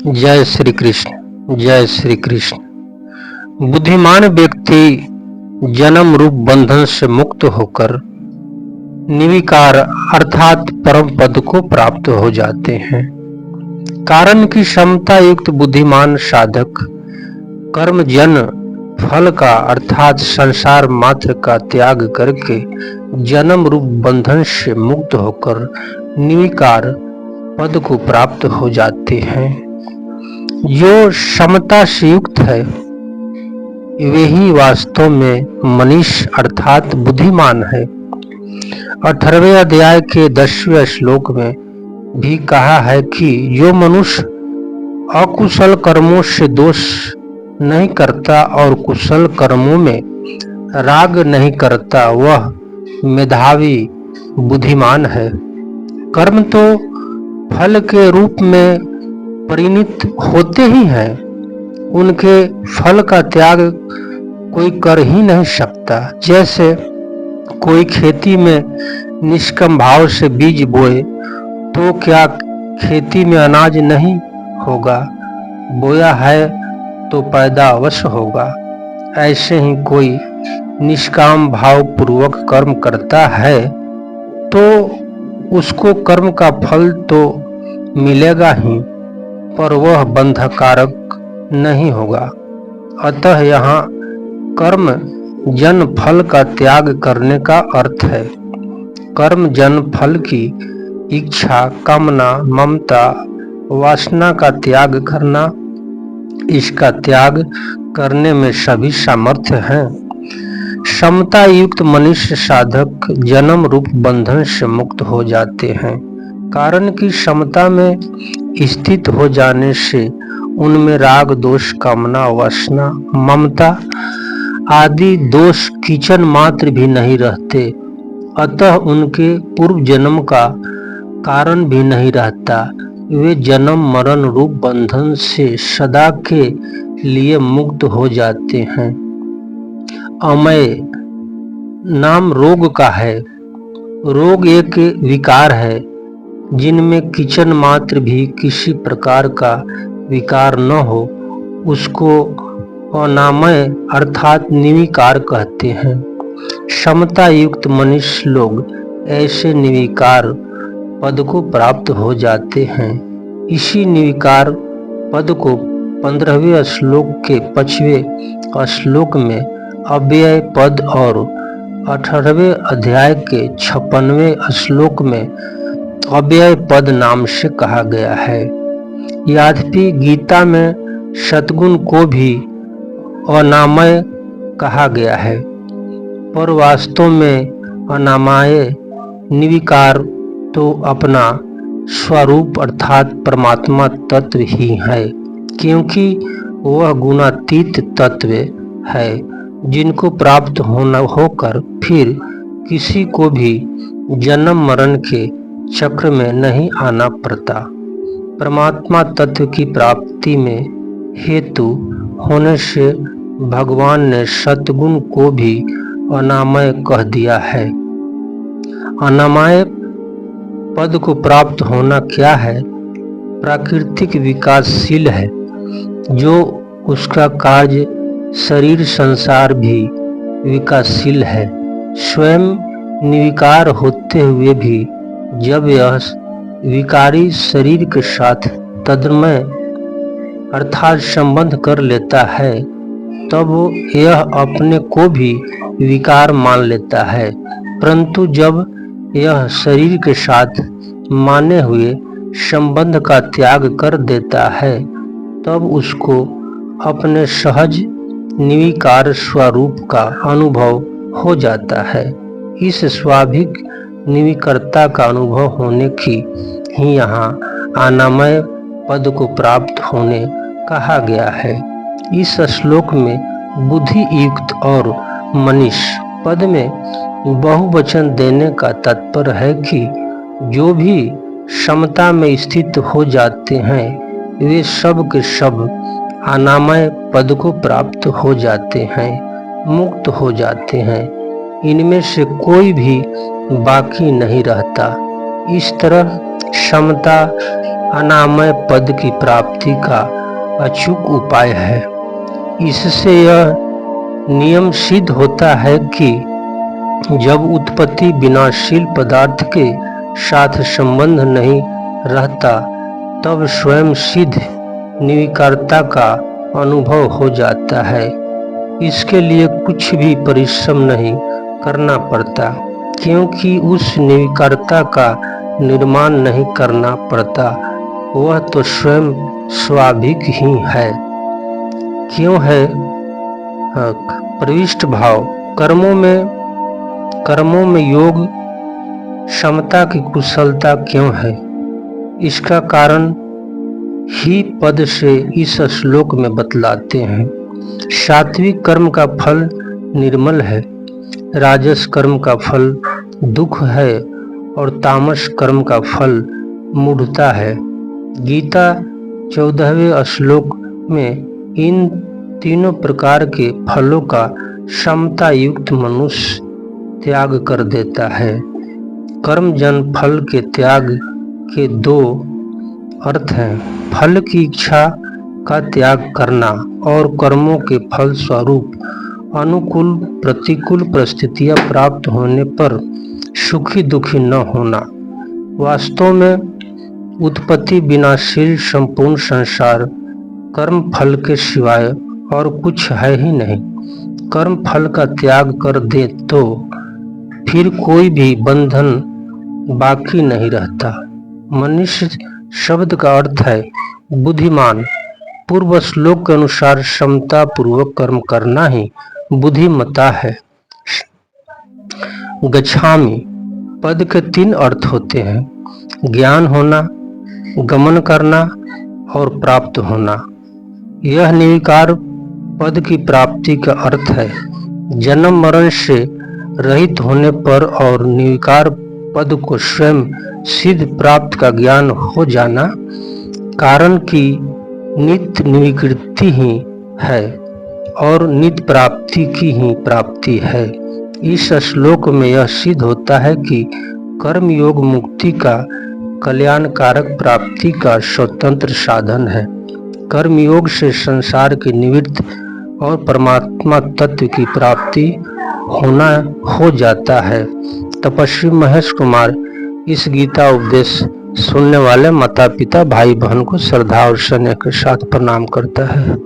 जय श्री कृष्ण। जय श्री कृष्ण। बुद्धिमान व्यक्ति जन्म रूप बंधन से मुक्त होकर निर्विकार अर्थात परम पद को प्राप्त हो जाते हैं। कारण की क्षमता युक्त बुद्धिमान साधक कर्म जन फल का अर्थात संसार मात्र का त्याग करके जन्म रूप बंधन से मुक्त होकर निर्विकार पद को प्राप्त हो जाते हैं। जो समता से युक्त है वे ही वास्तव में मनीष अर्थात बुद्धिमान है। 18वें अध्याय के 10वें श्लोक में भी कहा है कि जो मनुष्य अकुशल कर्मों से दोष नहीं करता और कुशल कर्मों में राग नहीं करता वह मेधावी बुद्धिमान है। कर्म तो फल के रूप में परिणित होते ही हैं, उनके फल का त्याग कोई कर ही नहीं सकता। जैसे कोई खेती में निष्काम भाव से बीज बोए तो क्या खेती में अनाज नहीं होगा? बोया है तो पैदा अवश्य होगा। ऐसे ही कोई निष्काम भाव पूर्वक कर्म करता है तो उसको कर्म का फल तो मिलेगा ही, पर वह बंधकारक नहीं होगा। अतः यहाँ कर्म जन फल का त्याग करने का अर्थ है। कर्म जन फल की इच्छा, कामना, ममता, वासना का त्याग करना, इसका त्याग करने में सभी सामर्थ्य हैं। समता युक्त मनुष्य साधक जन्म रूप बंधन से मुक्त हो जाते हैं। कारण की समता में स्थित हो जाने से उनमें राग, दोष, कामना, वासना, ममता आदि दोष किंचन मात्र भी नहीं रहते। अतः उनके पूर्व जन्म का कारण भी नहीं रहता। वे जन्म मरण रूप बंधन से सदा के लिए मुक्त हो जाते हैं। अमय नाम रोग का है। रोग एक विकार है जिनमें किंचन मात्र भी किसी प्रकार का विकार न हो, उसको अनामय अर्थात निर्विकार कहते हैं। समता युक्त मनुष्य लोग ऐसे निर्विकार पद को प्राप्त हो जाते हैं। इसी निर्विकार पद को 15वें श्लोक के 5वें श्लोक में अव्यय पद और 18वें अध्याय के 56वें श्लोक में अव्यय पद नाम से कहा गया है। यद्यपि गीता में सद्गुण को भी अनामय कहा गया है, पर वास्तव में अनामय निर्विकार तो अपना स्वरूप अर्थात परमात्मा तत्व ही है, क्योंकि वह गुणातीत तत्व है जिनको प्राप्त होना होकर फिर किसी को भी जन्म मरण के चक्र में नहीं आना पड़ता। परमात्मा तत्व की प्राप्ति में हेतु होने से भगवान ने सद्गुण को भी अनामय कह दिया है। अनामय पद को प्राप्त होना क्या है? प्राकृतिक विकासशील है, जो उसका कार्य शरीर संसार भी विकासशील है। स्वयं निर्विकार होते हुए भी जब यह विकारी शरीर के साथ तन्मय अर्थात संबंध कर लेता है तब यह अपने को भी विकार मान लेता है, परंतु जब यह शरीर के साथ माने हुए संबंध का त्याग कर देता है तब उसको अपने सहज निर्विकार स्वरूप का अनुभव हो जाता है। इस स्वाभाविक निर्विकारता का अनुभव होने की ही यहाँ अनामय पद को प्राप्त होने कहा गया है। इस श्लोक में बुद्धि युक्त और मनीष पद में बहुवचन देने का तात्पर्य है कि जो भी समता में स्थित हो जाते हैं वे सब के सब अनामय पद को प्राप्त हो जाते हैं, मुक्त हो जाते हैं। इनमें से कोई भी बाकी नहीं रहता। इस तरह समता अनामय पद की प्राप्ति का अचूक उपाय है। इससे यह नियम सिद्ध होता है कि जब उत्पत्ति विनाशील पदार्थ के साथ संबंध नहीं रहता तब स्वयं सिद्ध निर्विकारता का अनुभव हो जाता है। इसके लिए कुछ भी परिश्रम नहीं करना पड़ता, क्योंकि उस निर्विकारता का निर्माण नहीं करना पड़ता, वह तो स्वयं स्वाभाविक ही है। क्यों है प्रविष्ट भाव? कर्मों में योग क्षमता की कुशलता क्यों है? इसका कारण ही पद से इस श्लोक में बतलाते हैं। सात्विक कर्म का फल निर्मल है, राजस कर्म का फल दुख है और तामस कर्म का फल मूढ़ता है। गीता 14वें श्लोक में इन तीनों प्रकार के फलों का समता युक्त मनुष्य त्याग कर देता है। कर्म जन फल के त्याग के दो अर्थ हैं, फल की इच्छा का त्याग करना और कर्मों के फल स्वरूप अनुकूल प्रतिकूल परिस्थितियां प्राप्त होने पर सुखी दुखी न होना। वास्तव में उत्पत्ति विनाशील संपूर्ण संसार कर्म फल के सिवाय और कुछ है ही नहीं। कर्म फल का त्याग कर दे तो फिर कोई भी बंधन बाकी नहीं रहता। मनुष्य शब्द का अर्थ है बुद्धिमान। पूर्व श्लोक के अनुसार समता पूर्वक कर्म करना ही बुद्धिमत्ता है। गच्छामि पद के 3 अर्थ होते हैं, ज्ञान होना, गमन करना और प्राप्त होना। यह निर्विकार पद की प्राप्ति का अर्थ है जन्म मरण से रहित होने पर और निर्विकार पद को स्वयं सिद्ध प्राप्त का ज्ञान हो जाना। कारण की नित्य निर्विकृति ही है और नित्य प्राप्ति की ही प्राप्ति है। इस श्लोक में यह सिद्ध होता है कि कर्म योग मुक्ति का कल्याणकारक प्राप्ति का स्वतंत्र साधन है। कर्म योग से संसार की निवृत्ति और परमात्मा तत्व की प्राप्ति हो जाता है। तपस्वी महेश कुमार इस गीता उपदेश सुनने वाले माता पिता भाई बहन को श्रद्धा और स्नेह के साथ प्रणाम करता है।